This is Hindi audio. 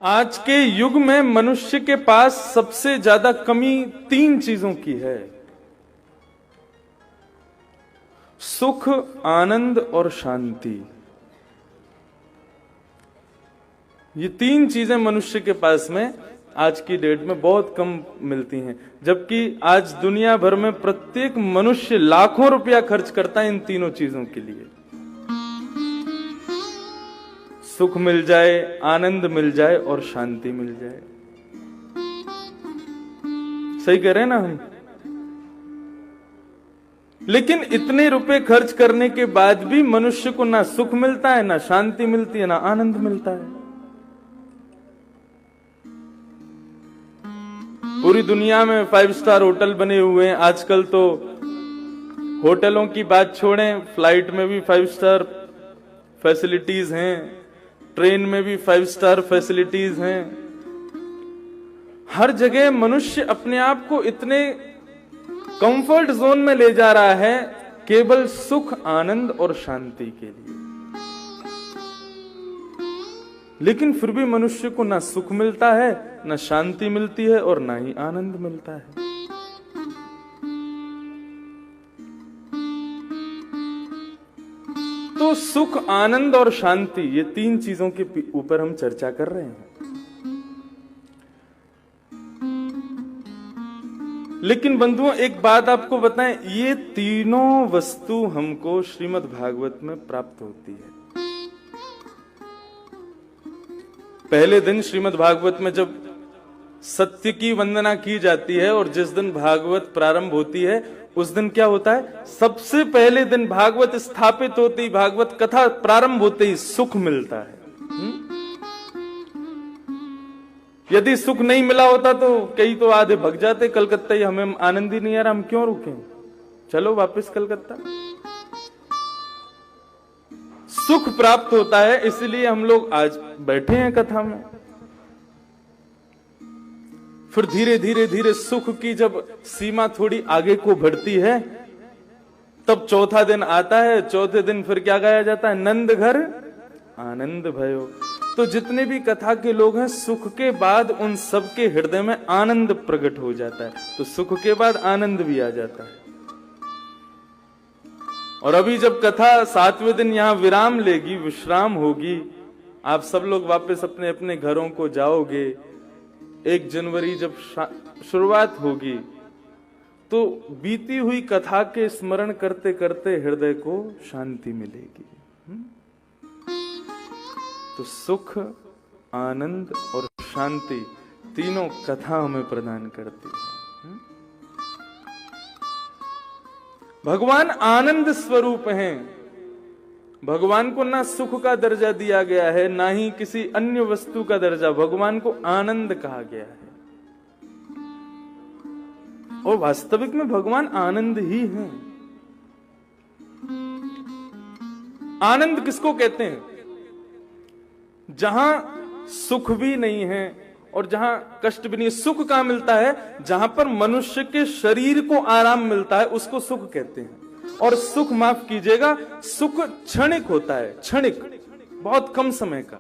आज के युग में मनुष्य के पास सबसे ज्यादा कमी 3 चीजों की है। सुख, आनंद और शांति। ये 3 चीजें मनुष्य के पास में आज की डेट में बहुत कम मिलती हैं, जबकि आज दुनिया भर में प्रत्येक मनुष्य लाखों रुपया खर्च करता है इन तीनों चीजों के लिए। सुख मिल जाए, आनंद मिल जाए और शांति मिल जाए। सही कह रहे हैं ना हम? लेकिन इतने रुपए खर्च करने के बाद भी मनुष्य को ना सुख मिलता है, ना शांति मिलती है, ना आनंद मिलता है। पूरी दुनिया में 5 स्टार होटल बने हुए हैं। आजकल तो होटलों की बात छोड़ें, फ्लाइट में भी 5 स्टार फैसिलिटीज हैं, ट्रेन में भी 5 स्टार फैसिलिटीज हैं। हर जगह मनुष्य अपने आप को इतने कंफर्ट जोन में ले जा रहा है केवल सुख, आनंद और शांति के लिए। लेकिन फिर भी मनुष्य को ना सुख मिलता है, ना शांति मिलती है और ना ही आनंद मिलता है। तो सुख, आनंद और शांति, ये 3 चीजों के ऊपर हम चर्चा कर रहे हैं। लेकिन बंधुओं, एक बात आपको बताएं, ये तीनों वस्तु हमको श्रीमद् भागवत में प्राप्त होती है। पहले दिन श्रीमद् भागवत में जब सत्य की वंदना की जाती है और जिस दिन भागवत प्रारंभ होती है उस दिन क्या होता है? सबसे पहले दिन भागवत स्थापित होते ही, भागवत कथा प्रारंभ होते ही सुख मिलता है। यदि सुख नहीं मिला होता तो कई तो आधे भग जाते कलकत्ता, ही हमें आनंद ही नहीं आ रहा, हम क्यों रुके, चलो वापस कलकत्ता। सुख प्राप्त होता है, इसलिए हम लोग आज बैठे हैं कथा में। फिर धीरे धीरे धीरे सुख की जब सीमा थोड़ी आगे को बढ़ती है, तब चौथा दिन आता है। चौथे दिन फिर क्या गाया जाता है? नंद घर आनंद भयो। तो जितने भी कथा के लोग हैं, सुख के बाद उन सबके हृदय में आनंद प्रकट हो जाता है। तो सुख के बाद आनंद भी आ जाता है। और अभी जब कथा 7वें दिन यहां विराम लेगी, विश्राम होगी, आप सब लोग वापस अपने अपने घरों को जाओगे। 1 जनवरी जब शुरुआत होगी तो बीती हुई कथा के स्मरण करते करते हृदय को शांति मिलेगी। तो सुख, आनंद और शांति तीनों कथा हमें प्रदान करती है। भगवान आनंद स्वरूप हैं। भगवान को ना सुख का दर्जा दिया गया है, ना ही किसी अन्य वस्तु का दर्जा। भगवान को आनंद कहा गया है। और वास्तविक में भगवान आनंद ही है। आनंद किसको कहते हैं? जहां सुख भी नहीं है और जहां कष्ट भी नहीं। सुख कहां मिलता है? जहां पर मनुष्य के शरीर को आराम मिलता है, उसको सुख कहते हैं। और सुख, माफ कीजिएगा, सुख क्षणिक होता है, क्षणिक, बहुत कम समय का।